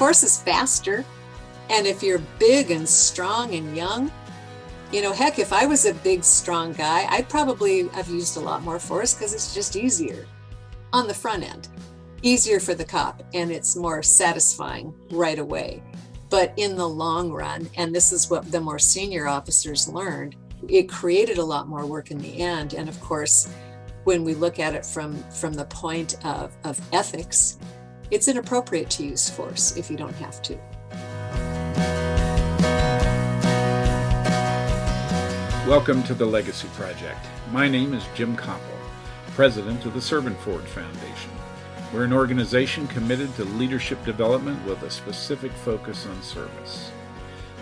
Force is faster. And if you're big and strong and young, heck, if I was a big, strong guy, I'd probably have used a lot more force because it's just easier on the front end, easier for the cop, and it's more satisfying right away. But in the long run, and this is what the more senior officers learned, it created a lot more work in the end. And of course, when we look at it from the point of ethics, it's inappropriate to use force if you don't have to. Welcome to the Legacy Project. My name is Jim Koppel, president of the Servant Ford Foundation. We're an organization committed to leadership development with a specific focus on service.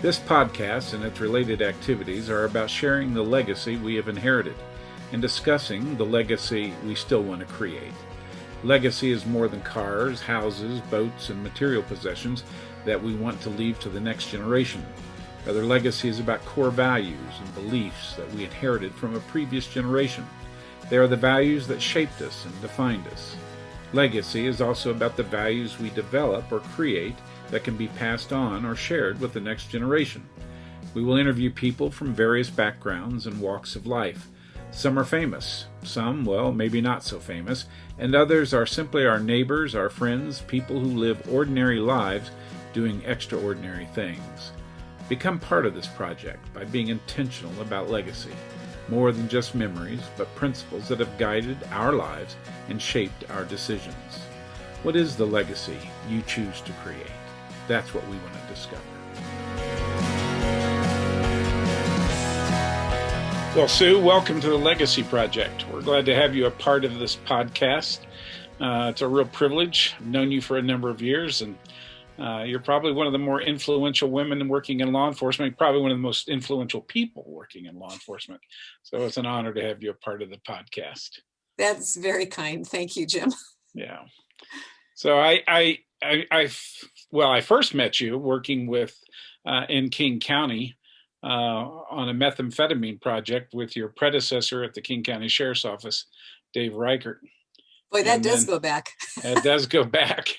This podcast and its related activities are about sharing the legacy we have inherited and discussing the legacy we still want to create. Legacy is more than cars, houses, boats, and material possessions that we want to leave to the next generation. Rather, legacy is about core values and beliefs that we inherited from a previous generation. They are the values that shaped us and defined us. Legacy is also about the values we develop or create that can be passed on or shared with the next generation. We will interview people from various backgrounds and walks of life. Some are famous, some, well, maybe not so famous, and others are simply our neighbors, our friends, people who live ordinary lives doing extraordinary things. Become part of this project by being intentional about legacy, more than just memories, but principles that have guided our lives and shaped our decisions. What is the legacy you choose to create? That's what we want to discover. Well, Sue, welcome to the Legacy Project. We're glad to have you a part of this podcast. It's a real privilege. I've known you for a number of years, and you're probably one of the more influential women working in law enforcement, probably one of the most influential people working in law enforcement. So it's an honor to have you a part of the podcast. That's very kind. Thank you, Jim. Yeah. So I first met you working with in King County on a methamphetamine project with your predecessor at the King County Sheriff's Office, Dave Reichert. Boy, that does go back. It does go back.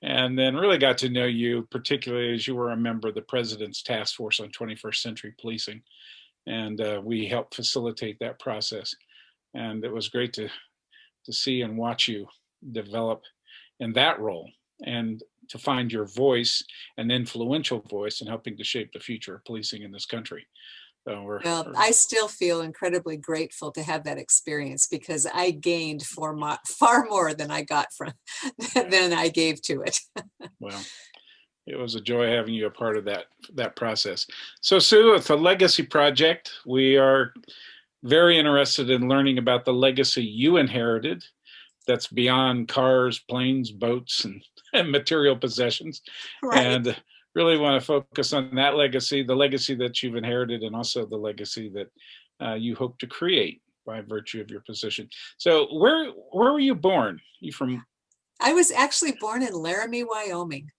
And then really got to know you, particularly as you were a member of the President's Task Force on 21st Century Policing. And we helped facilitate that process. And it was great to see and watch you develop in that role and to find your voice, an influential voice in helping to shape the future of policing in this country. So I still feel incredibly grateful to have that experience because I gained far more than I got than I gave to it. Well, it was a joy having you a part of that process. So Sue, with the Legacy Project, we are very interested in learning about the legacy you inherited that's beyond cars, planes, boats, and material possessions. Right. And really want to focus on that legacy, the legacy that you've inherited, and also the legacy that you hope to create by virtue of your position. So where were you born? You from? I was actually born in Laramie, Wyoming.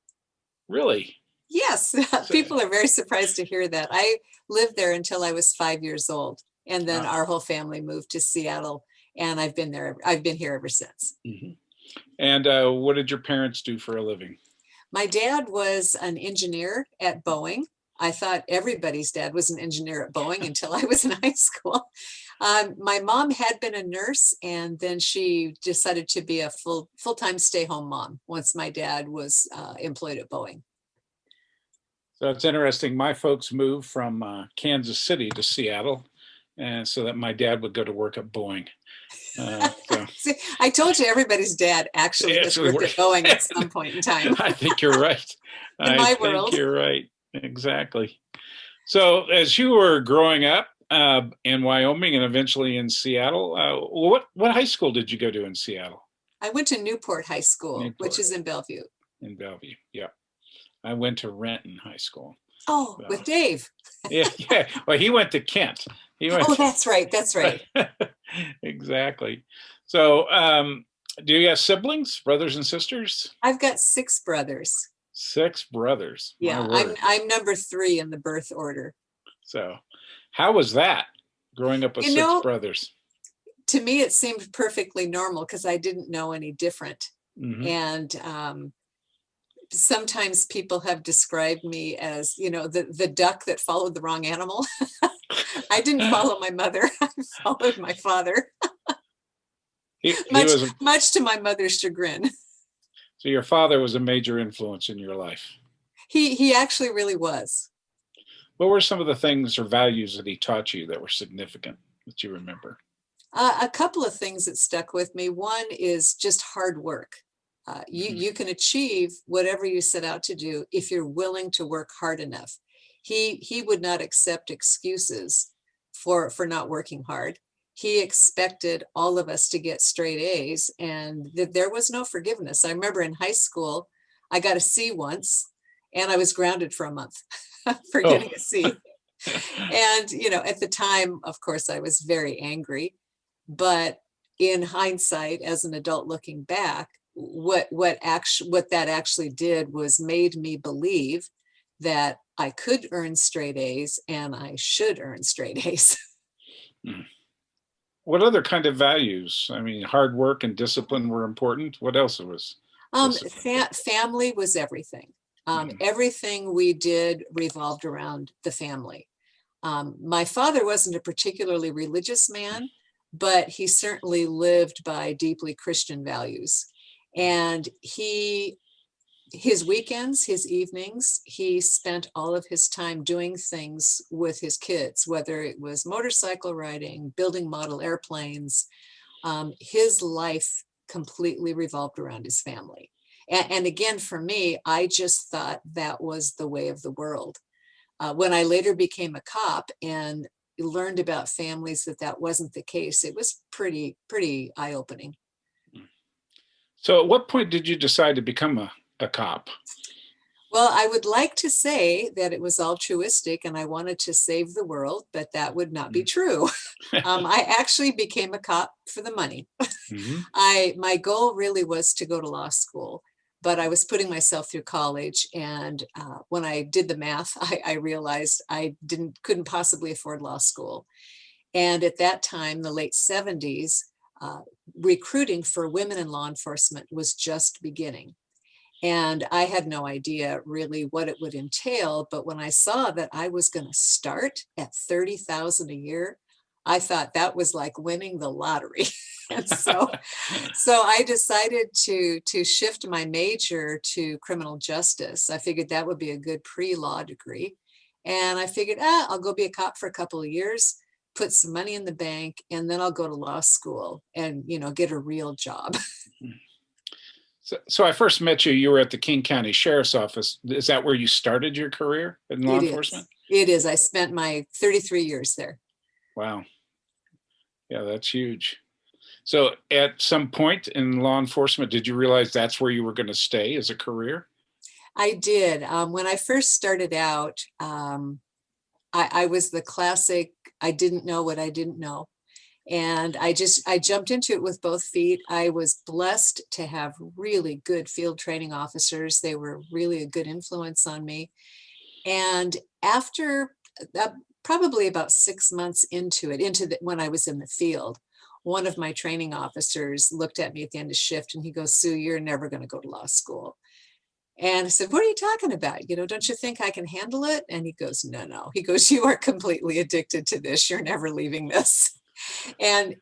Really? Yes. People are very surprised to hear that. I lived there until I was 5 years old. And then our whole family moved to Seattle. And I've been here ever since. Mm-hmm. And what did your parents do for a living? My dad was an engineer at Boeing. I thought everybody's dad was an engineer at Boeing until I was in high school. My mom had been a nurse, and then she decided to be a full-time stay-home mom once my dad was employed at Boeing. So it's interesting. My folks moved from Kansas City to Seattle, and so that my dad would go to work at Boeing. See, I told you everybody's dad actually just worked at Boeing at some point in time. I think you're right. In my world. You're right. Exactly. So as you were growing up in Wyoming and eventually in Seattle, what high school did you go to in Seattle? I went to Newport High School, which is in Bellevue. In Bellevue, yeah. I went to Renton High School. Oh, with Dave. Yeah. Well, he went to Kent. That's right. Exactly. So do you have siblings, brothers and sisters? I've got 6 brothers. 6 brothers. Yeah, I'm number 3 in the birth order. So how was that, growing up with 6 brothers? To me, it seemed perfectly normal because I didn't know any different. Mm-hmm. And sometimes people have described me as, the duck that followed the wrong animal. I didn't follow my mother. I followed my father, He much, was a, much to my mother's chagrin. so your father was a major influence in your life. He actually really was. What were some of the things or values that he taught you that were significant that you remember? A couple of things that stuck with me. One is just hard work. You can achieve whatever you set out to do if you're willing to work hard enough. He would not accept excuses for not working hard. He expected all of us to get straight A's, and there was no forgiveness. I remember in high school, I got a C once, and I was grounded for a month for Oh, getting a C. And at the time, of course, I was very angry. But in hindsight, as an adult looking back, what that actually did was made me believe that I could earn straight A's and I should earn straight A's. what other kind of values? I mean, hard work and discipline were important. What else was significant? Family was everything. Mhm. Everything we did revolved around the family. My father wasn't a particularly religious man, but he certainly lived by deeply Christian values. And his weekends, his evenings, he spent all of his time doing things with his kids, whether it was motorcycle riding, building model airplanes. His life completely revolved around his family. And again, for me, I just thought that was the way of the world. When I later became a cop and learned about families that wasn't the case, it was pretty eye-opening. So, at what point did you decide to become a cop? Well, I would like to say that it was altruistic and I wanted to save the world, but that would not be true. I actually became a cop for the money. Mhm. My goal really was to go to law school, but I was putting myself through college, and when I did the math, I realized I couldn't possibly afford law school. And at that time, the late 70s, recruiting for women in law enforcement was just beginning. And I had no idea really what it would entail. But when I saw that I was going to start at 30,000 a year, I thought that was like winning the lottery. And so I decided to shift my major to criminal justice. I figured that would be a good pre-law degree. And I figured, I'll go be a cop for a couple of years, put some money in the bank, and then I'll go to law school and, get a real job. So, I first met you. You were at the King County Sheriff's Office. Is that where you started your career in law It enforcement? is. It is. I spent my 33 years there. Wow. Yeah, that's huge. So, at some point in law enforcement, did you realize that's where you were going to stay as a career? I did. When I first started out, I was the classic, I didn't know what I didn't know. And I jumped into it with both feet. I was blessed to have really good field training officers. They were really a good influence on me. And after probably about 6 months when I was in the field, one of my training officers looked at me at the end of shift and he goes, "Sue, you're never going to go to law school." And I said, "What are you talking about? Don't you think I can handle it?" And he goes, "No, no." He goes, "You are completely addicted to this. You're never leaving this." And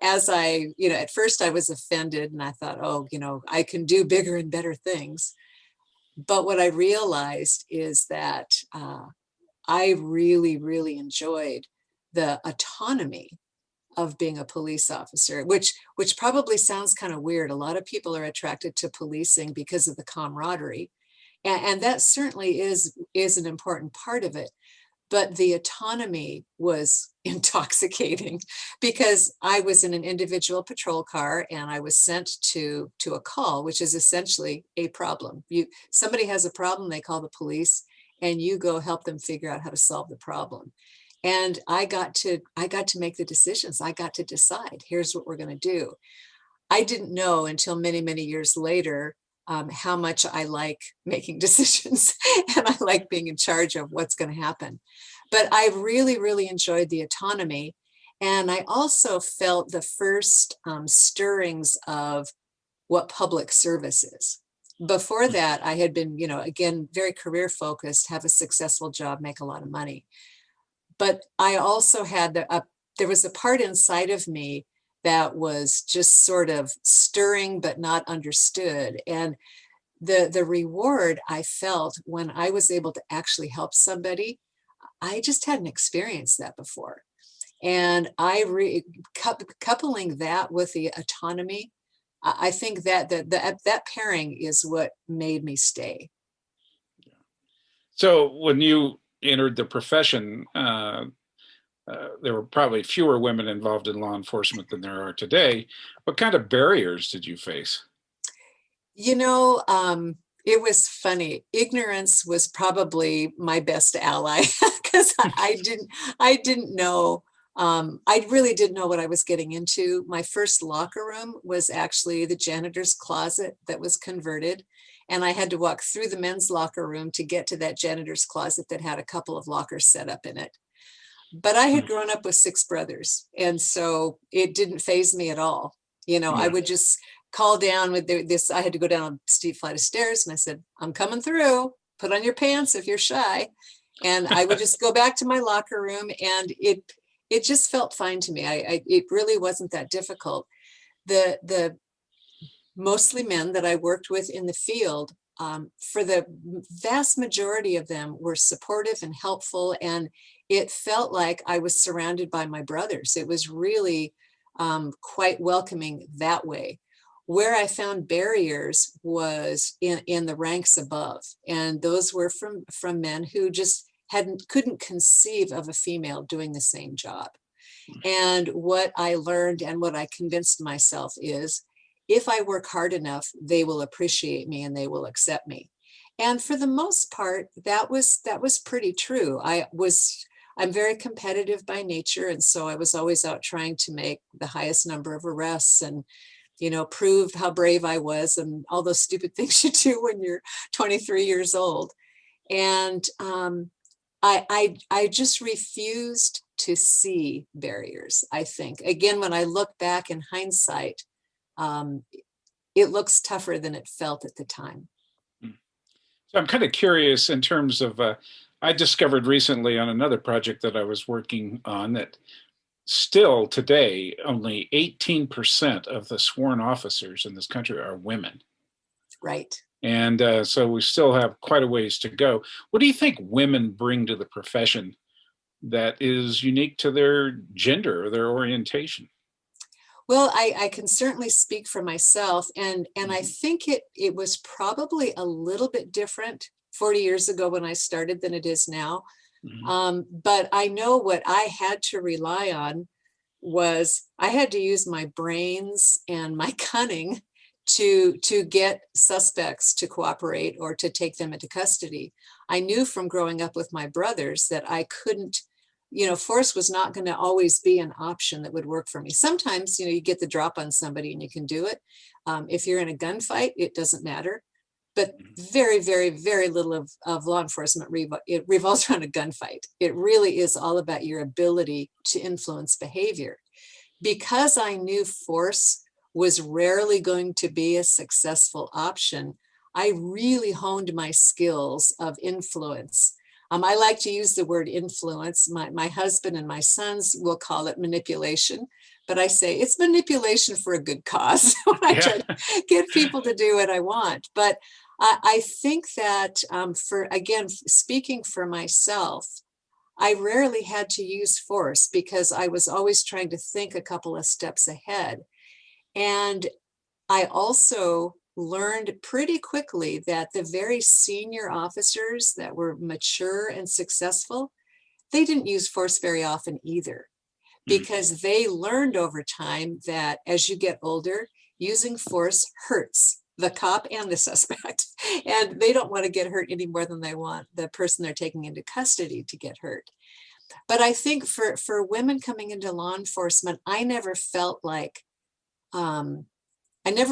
as at first I was offended and I thought, oh, I can do bigger and better things. But what I realized is that I really, really enjoyed the autonomy of being a police officer, which probably sounds kind of weird. A lot of people are attracted to policing because of the camaraderie. And that certainly is an important part of it. But the autonomy was intoxicating because I was in an individual patrol car and I was sent to a call, which is essentially a problem. Somebody has a problem, they call the police, and you go help them figure out how to solve the problem. And I got to make the decisions. I got to decide, here's what we're going to do. I didn't know until many, many years later how much I like making decisions and I like being in charge of what's going to happen. But I really, really enjoyed the autonomy. And I also felt the first stirrings of what public service is. Before that, I had been, again, very career focused, have a successful job, make a lot of money. But I also had there was a part inside of me that was just sort of stirring but not understood. And the reward I felt when I was able to actually help somebody, I just hadn't experienced that before. And coupling that with the autonomy, I think that that pairing is what made me stay. So when you entered the profession, there were probably fewer women involved in law enforcement than there are today. What kind of barriers did you face? You know, it was funny. Ignorance was probably my best ally because I didn't know. I really didn't know what I was getting into. My first locker room was actually the janitor's closet that was converted. And I had to walk through the men's locker room to get to that janitor's closet that had a couple of lockers set up in it. But I had Hmm. grown up with six brothers, and so it didn't faze me at all. I Yeah. would just call down with this. I had to go down a steep flight of stairs, and I said, "I'm coming through. Put on your pants if you're shy." And I would just go back to my locker room, and it just felt fine to me. It really wasn't that difficult. The mostly men that I worked with in the field, for the vast majority of them, were supportive and helpful. And it felt like I was surrounded by my brothers. It was really quite welcoming that way. Where I found barriers was in the ranks above. And those were from men who just couldn't conceive of a female doing the same job. And what I learned and what I convinced myself is, if I work hard enough, they will appreciate me and they will accept me. And for the most part, that was pretty true. I'm very competitive by nature, and so I was always out trying to make the highest number of arrests and prove how brave I was and all those stupid things you do when you're 23 years old. And I just refused to see barriers. I think, again, when I look back in hindsight, um, it looks tougher than it felt at the time. So I'm kind of curious in terms of, I discovered recently on another project that I was working on that still today, only 18% of the sworn officers in this country are women. Right. And so we still have quite a ways to go. What do you think women bring to the profession that is unique to their gender or their orientation? Well, I can certainly speak for myself, and I Mhm. think it was probably a little bit different 40 years ago when I started than it is now. Mhm. But I know what I had to rely on was I had to use my brains and my cunning to get suspects to cooperate or to take them into custody. I knew from growing up with my brothers that I couldn't, force was not going to always be an option that would work for me. Sometimes, you get the drop on somebody and you can do it. If you're in a gunfight, it doesn't matter. But Mhm. very, very, very little of law enforcement it revolves around a gunfight. It really is all about your ability to influence behavior. Because I knew force was rarely going to be a successful option, I really honed my skills of influence. I like to use the word influence. My husband and my sons will call it manipulation, but I say it's manipulation for a good cause when I Yeah. try to get people to do what I want. But I think that, again, speaking for myself, I rarely had to use force because I was always trying to think a couple of steps ahead. And I also learned pretty quickly that the very senior officers that were mature and successful, they didn't use force very often either, Mhm. because they learned over time that as you get older, using force hurts the cop and the suspect. And they don't want to get hurt any more than they want the person they're taking into custody to get hurt. But I think for women coming into law enforcement, um, I never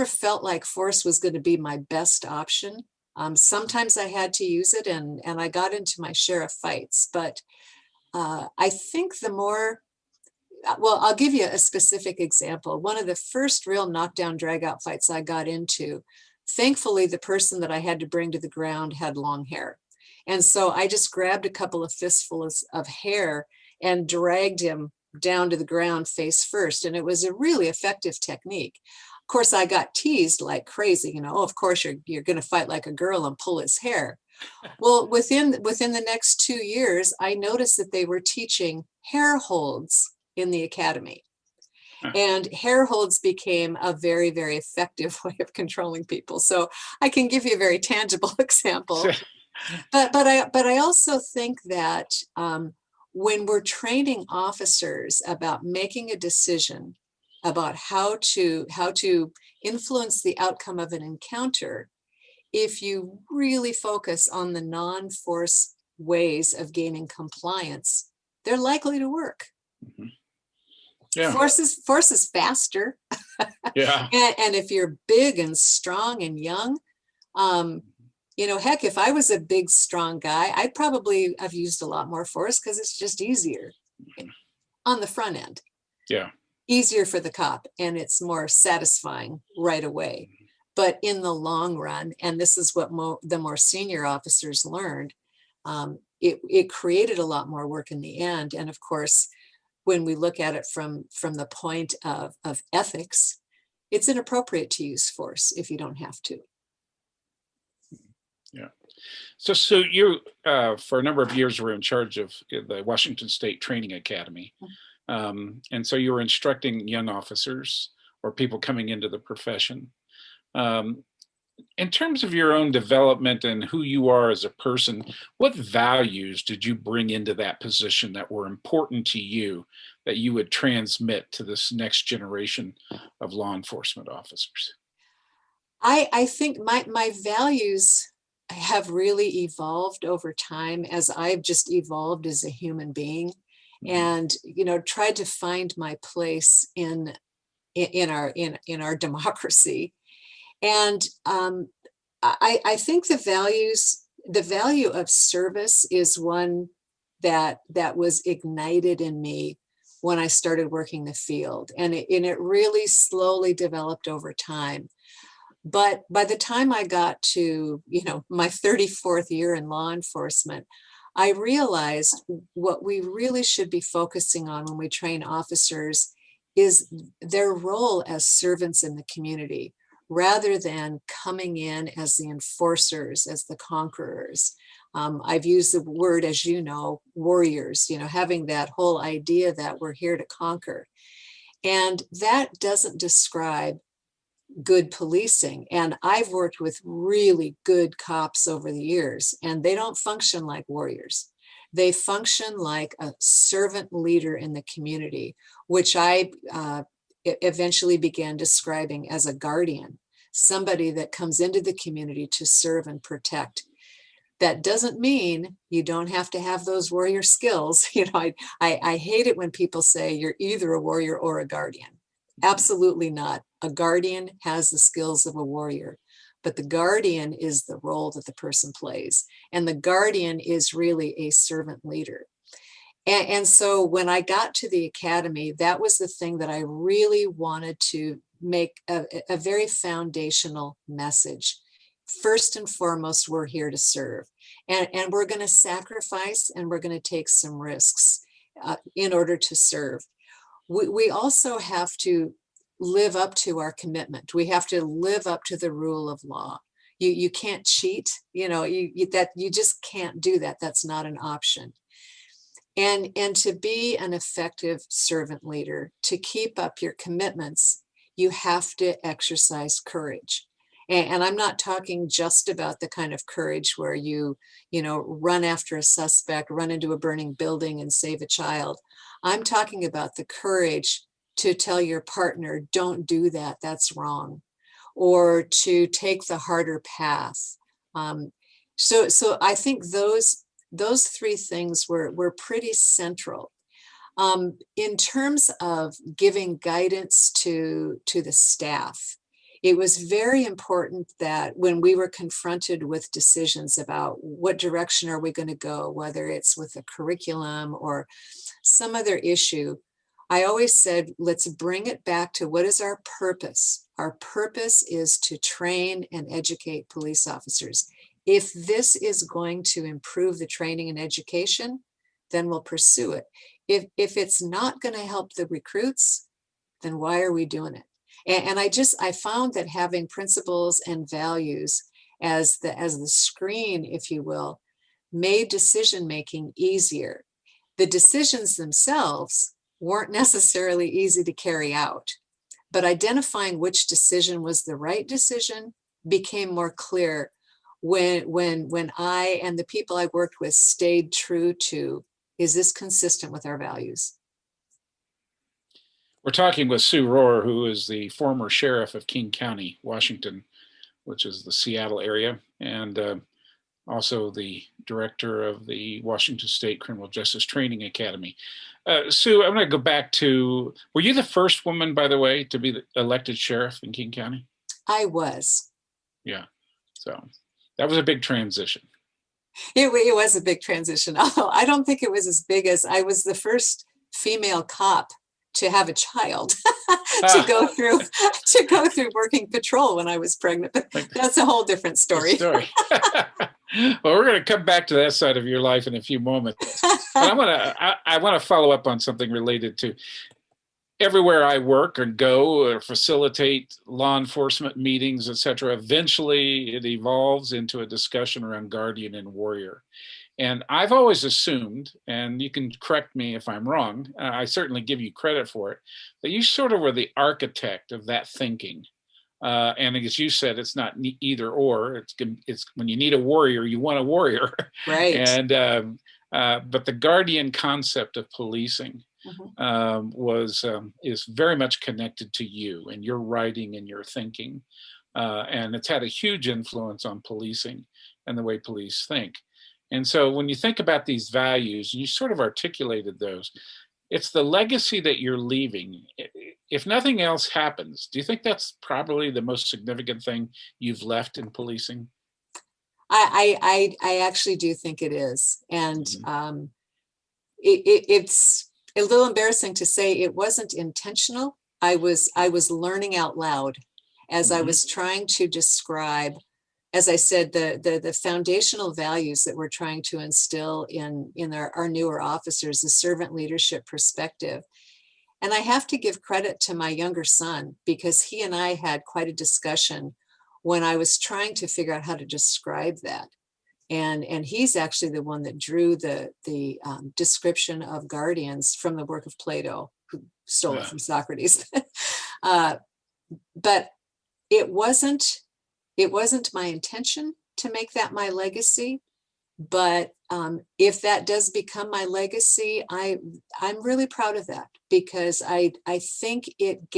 felt like force was going to be my best option. Sometimes I had to use it, and I got into my share of fights. But I think well, I'll give you a specific example. One of the first real knockdown drag out fights I got into, thankfully, the person that I had to bring to the ground had long hair. And so I just grabbed a couple of fistfuls of hair and dragged him down to the ground face first. And it was a really effective technique. Of course, I got teased like crazy, oh, of course you're going to fight like a girl and pull his hair. Well, within the next 2 years, I noticed that they were teaching hair holds in the academy. And hair holds became a very, very effective way of controlling people. So I can give you a very tangible example. But I also think that when we're training officers about making a decision about how to influence the outcome of an encounter, if you really focus on the non-force ways of gaining compliance, they're likely to work. Mm-hmm. Yeah. Force is faster. Yeah. And if you're big and strong and young, heck, if I was a big, strong guy, I'd probably have used a lot more force because it's just easier on the front end. Yeah. Easier for the cop, and it's more satisfying right away. But in the long run, and this is what the more senior officers learned, it created a lot more work in the end. And of course, when we look at it from the point of ethics, it's inappropriate to use force if you don't have to. Yeah. So you, for a number of years, were in charge of the Washington State Training Academy. And so you were instructing young officers or people coming into the profession. In terms of your own development and who you are as a person, what values did you bring into that position that were important to you that you would transmit to this next generation of law enforcement officers? I think my values have really evolved over time as I've just evolved as a human being, and tried to find my place in our democracy. And I think the value of service is one that was ignited in me when I started working the field, and it really slowly developed over time. But by the time I got to my 34th year in law enforcement, I realized what we really should be focusing on when we train officers is their role as servants in the community, rather than coming in as the enforcers, as the conquerors. I've used the word, as you know, warriors, having that whole idea that we're here to conquer. And that doesn't describe good policing. And I've worked with really good cops over the years, and they don't function like warriors. They function like a servant leader in the community, which I eventually began describing as a guardian, somebody that comes into the community to serve and protect. That doesn't mean you don't have to have those warrior skills. I hate it when people say you're either a warrior or a guardian. Absolutely not. A guardian has the skills of a warrior, but the guardian is the role that the person plays. And the guardian is really a servant leader. And so when I got to the academy, that was the thing that I really wanted to make a very foundational message. First and foremost, we're here to serve. And we're going to sacrifice, and we're going to take some risks in order to serve. We also have to live up to our commitment. We have to live up to the rule of law. You can't cheat, you just can't do that. That's not an option. And to be an effective servant leader, to keep up your commitments, you have to exercise courage. And I'm not talking just about the kind of courage where you run after a suspect, run into a burning building and save a child. I'm talking about the courage to tell your partner, don't do that, that's wrong, or to take the harder path. So I think those three things were pretty central. In terms of giving guidance to the staff, it was very important that when we were confronted with decisions about what direction are we going to go, whether it's with a curriculum or some other issue, I always said, let's bring it back to what is our purpose? Our purpose is to train and educate police officers. If this is going to improve the training and education, then we'll pursue it. If it's not going to help the recruits, then why are we doing it? And I found that having principles and values as the screen, if you will, made decision making easier. The decisions themselves weren't necessarily easy to carry out, but identifying which decision was the right decision became more clear when I and the people I worked with stayed true to, is this consistent with our values? We're talking with Sue Rahr, who is the former sheriff of King County, Washington, which is the Seattle area, and also the director of the Washington State Criminal Justice Training Academy. Sue, I'm going to go back to, were you the first woman, by the way, to be elected sheriff in King County? I was. Yeah, so that was a big transition. It was a big transition, although I don't think it was as big as I was the first female cop to have a child to go through working patrol when I was pregnant. But that's a whole different story. Well, we're going to come back to that side of your life in a few moments. But I want to follow up on something related to everywhere I work or go or facilitate law enforcement meetings, etc. Eventually, it evolves into a discussion around guardian and warrior. And I've always assumed, and you can correct me if I'm wrong, I certainly give you credit for it, that you sort of were the architect of that thinking. And as you said, it's not either or. It's when you need a warrior, you want a warrior. Right. And but the guardian concept of policing is very much connected to you and your writing and your thinking, and it's had a huge influence on policing and the way police think. And so when you think about these values, and you sort of articulated those, it's the legacy that you're leaving. If nothing else happens, do you think that's probably the most significant thing you've left in policing? I actually do think it is. And it's a little embarrassing to say it wasn't intentional. I was learning out loud as I was trying to describe, as I said, the foundational values that we're trying to instill in our newer officers, the servant leadership perspective. And I have to give credit to my younger son, because he and I had quite a discussion when I was trying to figure out how to describe that. And he's actually the one that drew the description of guardians from the work of Plato, who stole it from Socrates. But it wasn't my intention to make that my legacy. But if that does become my legacy, I'm really proud of that, because I think it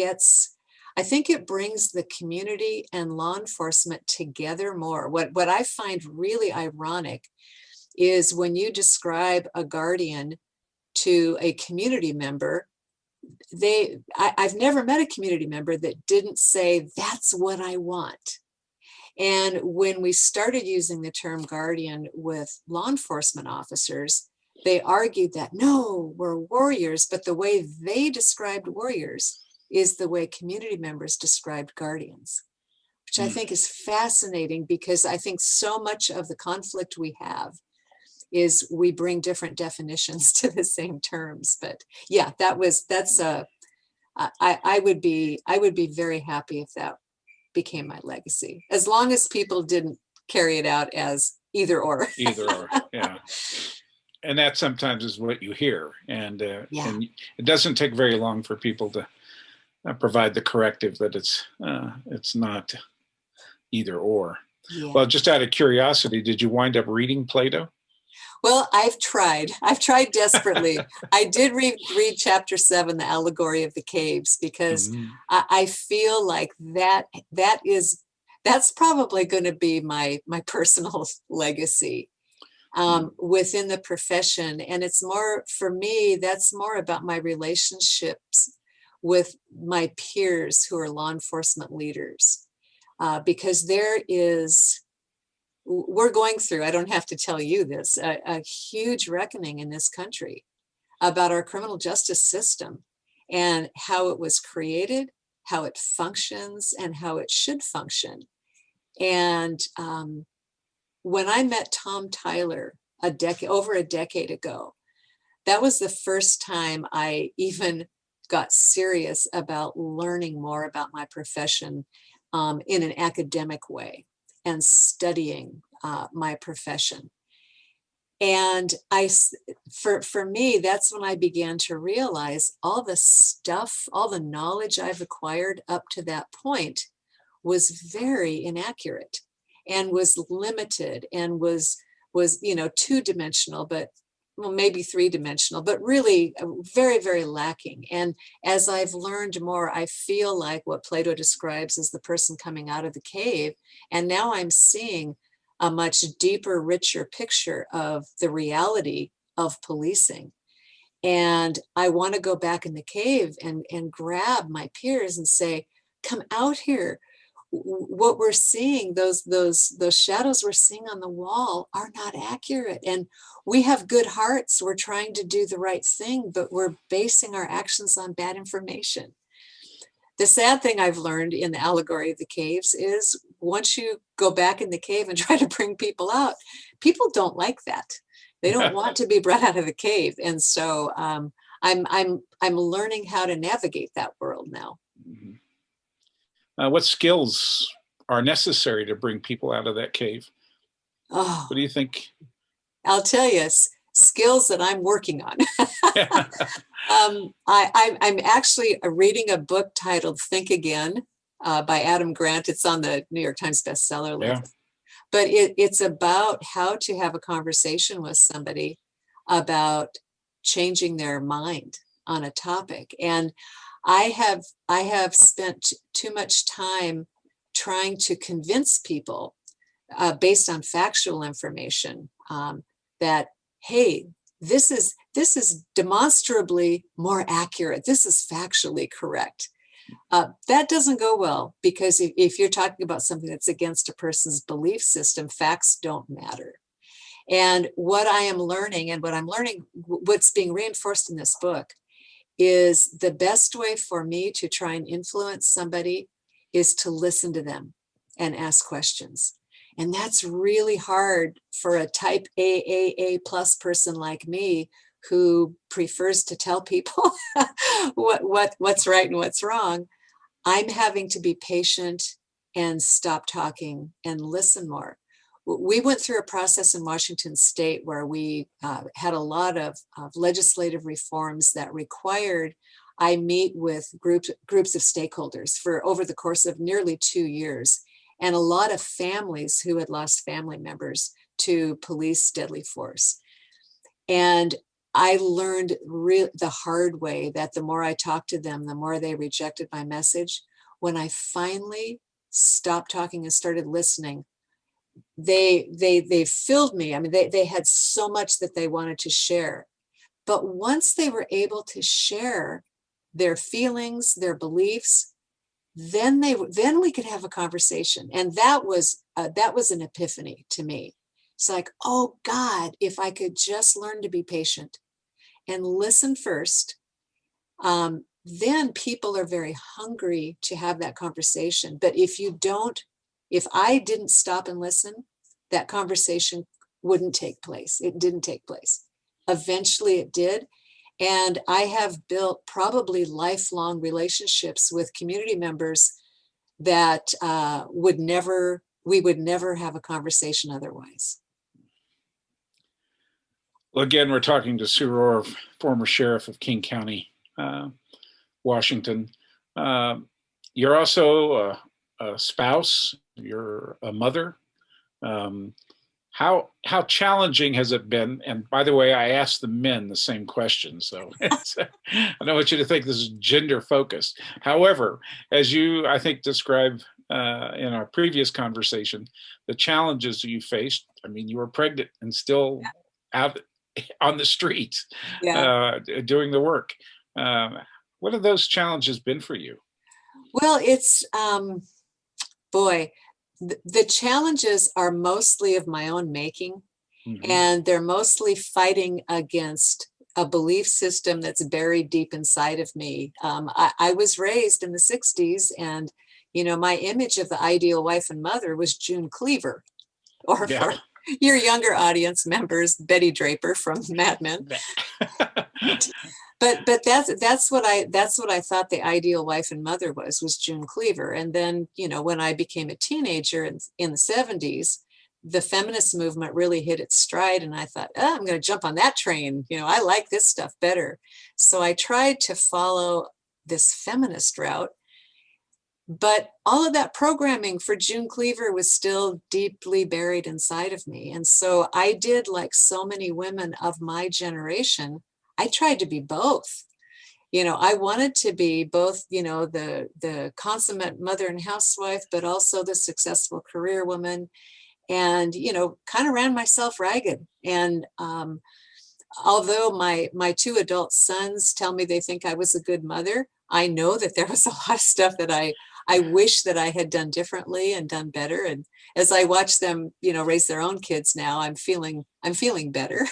brings the community and law enforcement together more. What I find really ironic is when you describe a guardian to a community member, I've never met a community member that didn't say, that's what I want. And when we started using the term guardian with law enforcement officers, they argued that, no, we're warriors, but the way they described warriors is the way community members described guardians, which I think is fascinating, because I think so much of the conflict we have is we bring different definitions to the same terms. But yeah, I would be very happy if that became my legacy, as long as people didn't carry it out as either or. Either or, yeah. And that sometimes is what you hear. And it doesn't take very long for people to provide the corrective that it's not either or. Yeah. Well, just out of curiosity, did you wind up reading Plato? Well, I've tried desperately. I did read chapter 7, the allegory of the caves, because I feel like that's probably going to be my personal legacy within the profession. And it's more, for me, that's more about my relationships with my peers who are law enforcement leaders, because we're going through, I don't have to tell you this, a huge reckoning in this country about our criminal justice system. and how it was created, how it functions, and how it should function. And when I met Tom Tyler over a decade ago, that was the first time I even got serious about learning more about my profession in an academic way and studying my profession. And for me, that's when I began to realize all the stuff, all the knowledge I've acquired up to that point was very inaccurate and was limited and was two-dimensional, but well, maybe three-dimensional, but really very, very lacking. And as I've learned more, I feel like what Plato describes as the person coming out of the cave. And now I'm seeing a much deeper, richer picture of the reality of policing. And I want to go back in the cave and grab my peers and say, come out here. What we're seeing, those shadows we're seeing on the wall are not accurate. And we have good hearts. We're trying to do the right thing, but we're basing our actions on bad information. The sad thing I've learned in the allegory of the caves is once you go back in the cave and try to bring people out, people don't like that. They don't want to be brought out of the cave. And so I'm learning how to navigate that world now. Mm-hmm. What skills are necessary to bring people out of that cave? Oh, what do you think? I'll tell you, skills that I'm working on. I'm actually reading a book titled Think Again by Adam Grant. It's on the New York Times bestseller list. Yeah. But it's about how to have a conversation with somebody about changing their mind on a topic. And I have spent too much time trying to convince people based on factual information that, hey, this is demonstrably more accurate. This is factually correct. That doesn't go well, because if you're talking about something that's against a person's belief system, facts don't matter. And what I am learning, and what's being reinforced in this book, is the best way for me to try and influence somebody is to listen to them and ask questions. And that's really hard for a type A plus person like me, who prefers to tell people what's right and what's wrong. I'm having to be patient and stop talking and listen more. We went through a process in Washington State where we had a lot of legislative reforms that required I meet with groups of stakeholders for over the course of nearly 2 years, and a lot of families who had lost family members to police deadly force. And I learned the hard way that the more I talked to them, the more they rejected my message. When I finally stopped talking and started listening, they filled me. I mean, they had so much that they wanted to share. But once they were able to share their feelings, their beliefs, then we could have a conversation. And that was an epiphany to me. It's like, oh God, if I could just learn to be patient and listen first, then people are very hungry to have that conversation. But if I didn't stop and listen, that conversation wouldn't take place. It didn't take place. Eventually it did. And I have built probably lifelong relationships with community members that we would never have a conversation otherwise. Well, again, we're talking to Sue Rahr, former sheriff of King County, Washington. You're also a spouse. You're a mother. How challenging has it been? And by the way, I asked the men the same question, so I don't want you to think this is gender focused. However, as you, I think, described in our previous conversation, the challenges you faced. I mean, you were pregnant and still out on the streets, doing the work. What have those challenges been for you? Well, it's the challenges are mostly of my own making, and they're mostly fighting against a belief system that's buried deep inside of me. I was raised in the 60s, and my image of the ideal wife and mother was June Cleaver, or Yeah. for your younger audience members, Betty Draper from Mad Men. But that's what I thought the ideal wife and mother was June Cleaver. And then when I became a teenager in the 70s, the feminist movement really hit its stride, and I thought, oh, I'm going to jump on that train. I like this stuff better. So I tried to follow this feminist route, but all of that programming for June Cleaver was still deeply buried inside of me. And so I did, like so many women of my generation, I tried to be both. I wanted to be both, the consummate mother and housewife, but also the successful career woman, and kind of ran myself ragged. And although my two adult sons tell me they think I was a good mother, I know that there was a lot of stuff that I wish that I had done differently and done better. And as I watch them raise their own kids now, I'm feeling better.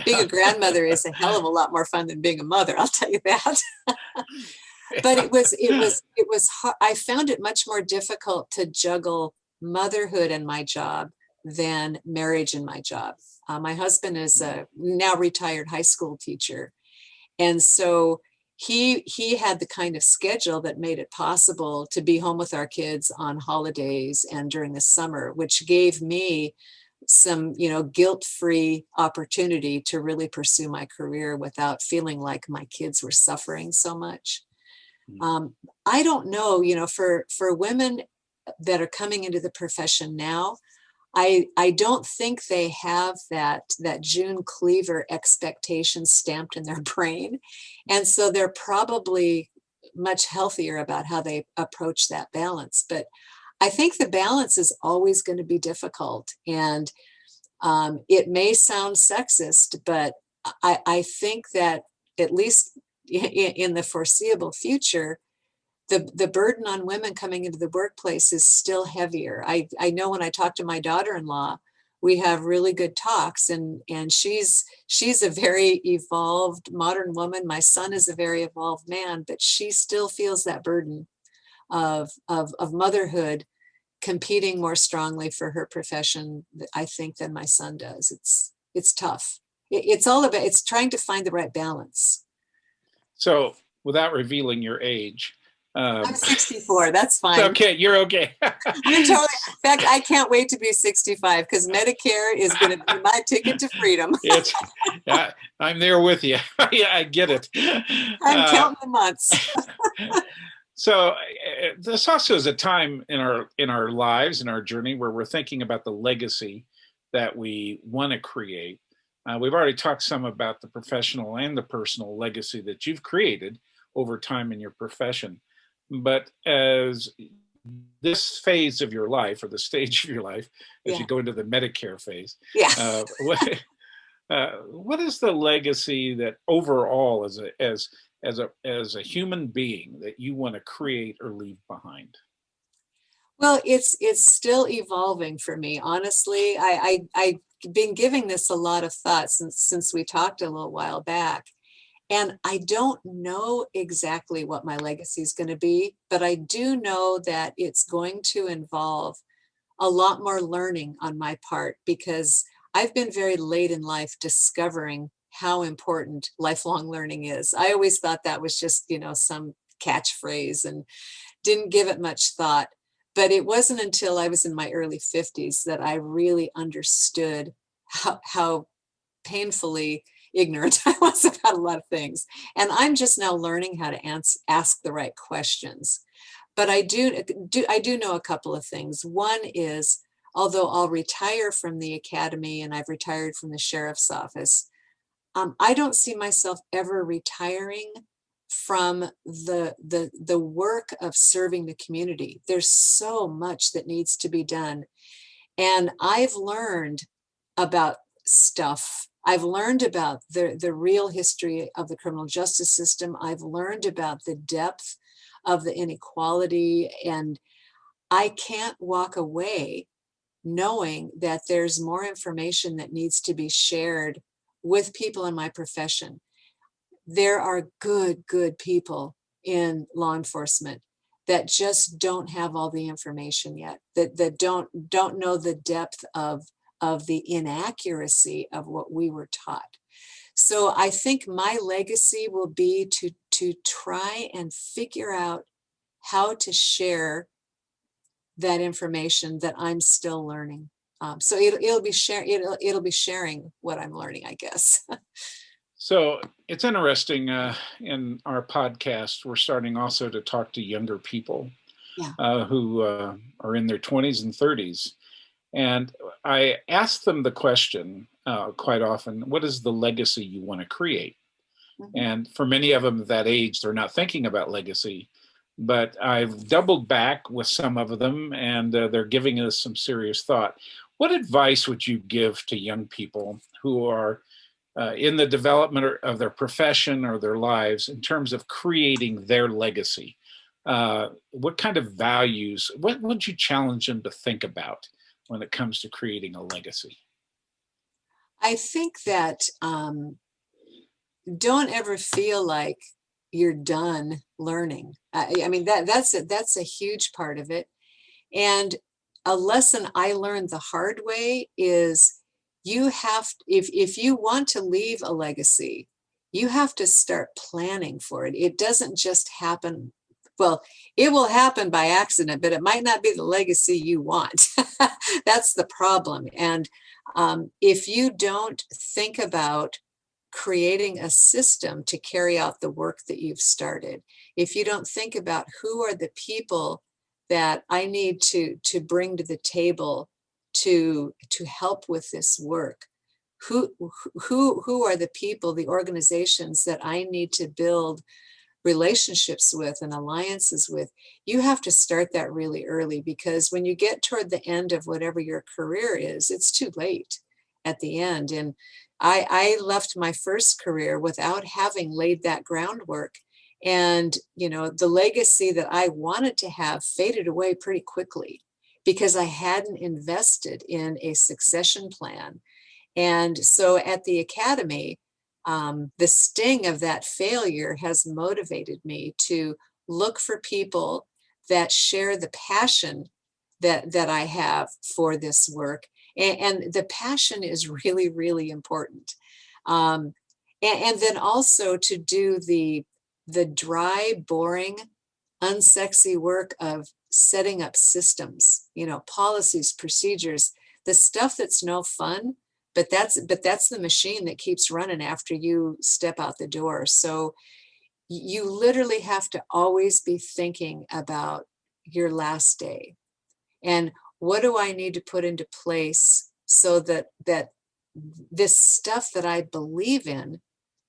Being a grandmother is a hell of a lot more fun than being a mother, I'll tell you that. But it was hard. I found it much more difficult to juggle motherhood and my job than marriage and my job. My husband is a now retired high school teacher, and so he had the kind of schedule that made it possible to be home with our kids on holidays and during the summer, which gave me some guilt-free opportunity to really pursue my career without feeling like my kids were suffering so much. I don't know, for women that are coming into the profession now, I don't think they have that June Cleaver expectation stamped in their brain. And so they're probably much healthier about how they approach that balance. But I think the balance is always going to be difficult. And it may sound sexist, but I think that at least in the foreseeable future, the burden on women coming into the workplace is still heavier. I know when I talk to my daughter-in-law, we have really good talks, and she's a very evolved modern woman. My son is a very evolved man, but she still feels that burden of motherhood competing more strongly for her profession, I think, than my son does. It's tough. It's trying to find the right balance. So, without revealing your age, I'm 64. That's fine. Okay, you're okay. I'm totally. In fact, I can't wait to be 65 because Medicare is going to be my ticket to freedom. I'm there with you. Yeah, I get it. I'm counting the months. So this also is a time in our lives, in our journey, where we're thinking about the legacy that we want to create. We've already talked some about the professional and the personal legacy that you've created over time in your profession. But as this phase of your life, or the stage of your life, as you go into the Medicare phase, what is the legacy that overall, as a human being, that you want to create or leave behind? Well, it's still evolving for me, honestly. I've been giving this a lot of thought since we talked a little while back. And I don't know exactly what my legacy is going to be, but I do know that it's going to involve a lot more learning on my part, because I've been very late in life discovering how important lifelong learning is. I always thought that was just, some catchphrase and didn't give it much thought. But it wasn't until I was in my early 50s that I really understood how painfully ignorant I was about a lot of things. And I'm just now learning how to ask the right questions. But I do know a couple of things. One is, although I'll retire from the academy and I've retired from the sheriff's office, I don't see myself ever retiring from the work of serving the community. There's so much that needs to be done. And I've learned about stuff. I've learned about the real history of the criminal justice system. I've learned about the depth of the inequality, and I can't walk away knowing that there's more information that needs to be shared with people in my profession. There are good people in law enforcement that just don't have all the information yet, that don't know the depth of the inaccuracy of what we were taught. So I think my legacy will be to try and figure out how to share that information that I'm still learning. So it'll be sharing what I'm learning, I guess. So it's interesting. In our podcast, we're starting also to talk to younger people Yeah. who are in their 20s and 30s. And I ask them the question quite often, what is the legacy you want to create? Mm-hmm. And for many of them at that age, they're not thinking about legacy. But I've doubled back with some of them, and they're giving us some serious thought. What advice would you give to young people who are in the development of their profession or their lives in terms of creating their legacy? What kind of values, what would you challenge them to think about when it comes to creating a legacy? I think that don't ever feel like you're done learning. I mean, that's a huge part of it. And a lesson I learned the hard way is you have, if you want to leave a legacy, you have to start planning for it. It doesn't just happen. Well, it will happen by accident, but it might not be the legacy you want. That's the problem. And if you don't think about creating a system to carry out the work that you've started, if you don't think about who are the people that I need to bring to the table to help with this work, who are the people, the organizations that I need to build relationships with and alliances with, you have to start that really early, because when you get toward the end of whatever your career is, it's too late at the end. And I left my first career without having laid that groundwork. And, the legacy that I wanted to have faded away pretty quickly because I hadn't invested in a succession plan. And so at the academy, the sting of that failure has motivated me to look for people that share the passion that I have for this work. And the passion is really, really important. And then also to do the dry, boring, unsexy work of setting up systems, policies, procedures, the stuff that's no fun, but that's the machine that keeps running after you step out the door. So you literally have to always be thinking about your last day and what do I need to put into place so that this stuff that I believe in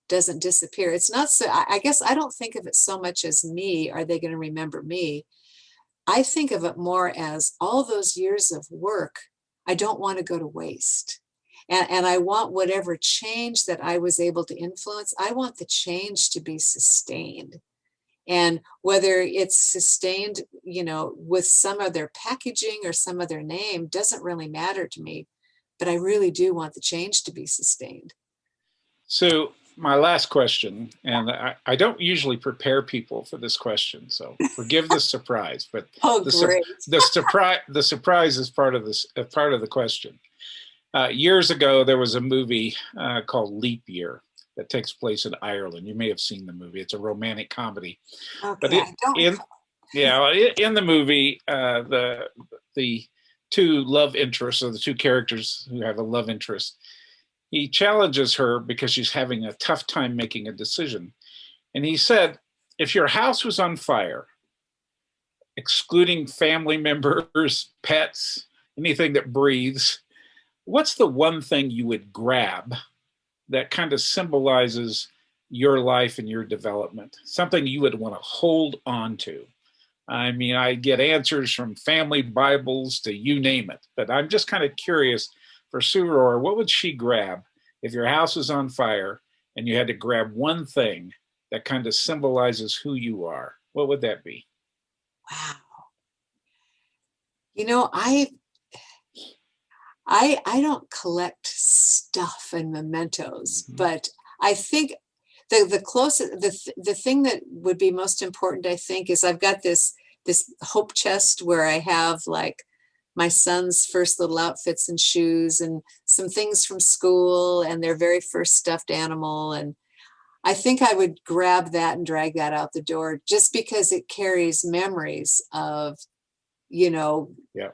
doesn't disappear. It's not so, I guess I don't think of it so much as me, are they going to remember me? I think of it more as all those years of work, I don't want to go to waste. And I want whatever change that I was able to influence, I want the change to be sustained. And whether it's sustained, with some other packaging or some other name doesn't really matter to me, but I really do want the change to be sustained. So my last question, and I don't usually prepare people for this question, so forgive the surprise, but Great. the surprise is part of the question. Years ago, there was a movie called Leap Year that takes place in Ireland. You may have seen the movie. It's a romantic comedy. Okay, But I don't in the movie, the two love interests, or the two characters who have a love interest, he challenges her because she's having a tough time making a decision. And he said, if your house was on fire, excluding family members, pets, anything that breathes, what's the one thing you would grab that kind of symbolizes your life and your development? Something you would want to hold on to. I mean, I get answers from family Bibles to you name it, but I'm just kind of curious for Sue Rahr, what would she grab if your house was on fire and you had to grab one thing that kind of symbolizes who you are? What would that be? Wow. I I don't collect stuff and mementos, Mm-hmm. but I think the closest the thing that would be most important, I think, is I've got this hope chest where I have like my son's first little outfits and shoes and some things from school and their very first stuffed animal. And I think I would grab that and drag that out the door just because it carries memories of, you know, Yeah.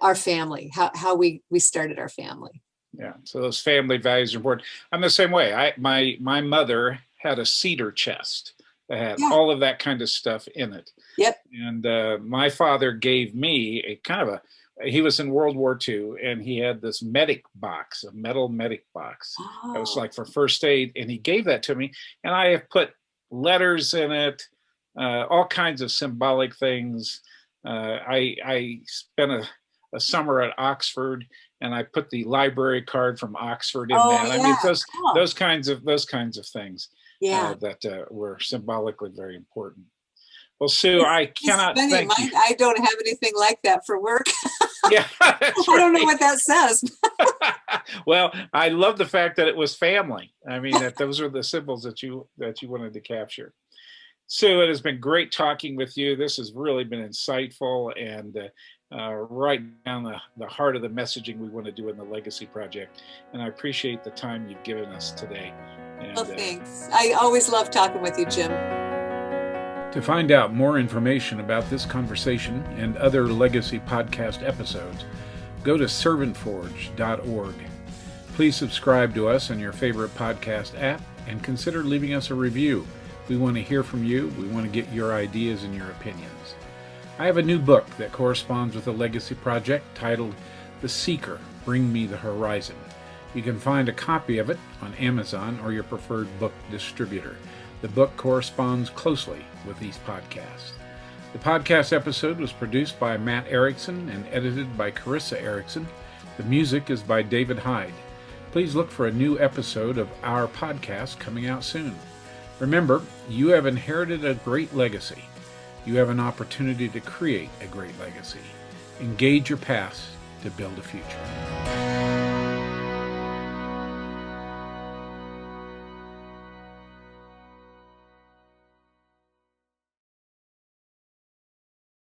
our family, how we started our family. Yeah. So those family values are important. I'm the same way. My mother had a cedar chest that had Yeah. all of that kind of stuff in it. Yep. And my father gave me a kind of he was in World War II, and he had this medic box, a metal medic box. That was Oh, like for first aid. And he gave that to me. And I have put letters in it, all kinds of symbolic things. I spent a summer at Oxford, and I put the library card from Oxford in oh that. I mean, yeah. it's Cool. those kinds of things Yeah. that were symbolically very important. Well, Sue, It's, I it's cannot funny. thank you. I don't have anything like that for work. Yeah, that's I don't know right. what that says. Well, I love the fact that it was family. I mean, that those are the symbols that you wanted to capture. Sue, it has been great talking with you. This has really been insightful and right down the heart of the messaging we want to do in the Legacy Project. And I appreciate the time you've given us today. And, Well, thanks. I always love talking with you, Jim. to find out more information about this conversation and other Legacy podcast episodes, go to servantforge.org. Please subscribe to us on your favorite podcast app and consider leaving us a review. We want to hear from you. We want to get your ideas and your opinions. I have a new book that corresponds with the Legacy Project titled The Seeker, Bring Me the Horizon. You can find a copy of it on Amazon or your preferred book distributor. The book corresponds closely with these podcasts. The podcast episode was produced by Matt Erickson and edited by Carissa Erickson. The music is by David Hyde. Please look for a new episode of our podcast coming out soon. Remember, you have inherited a great legacy. You have an opportunity to create a great legacy. Engage your past to build a future.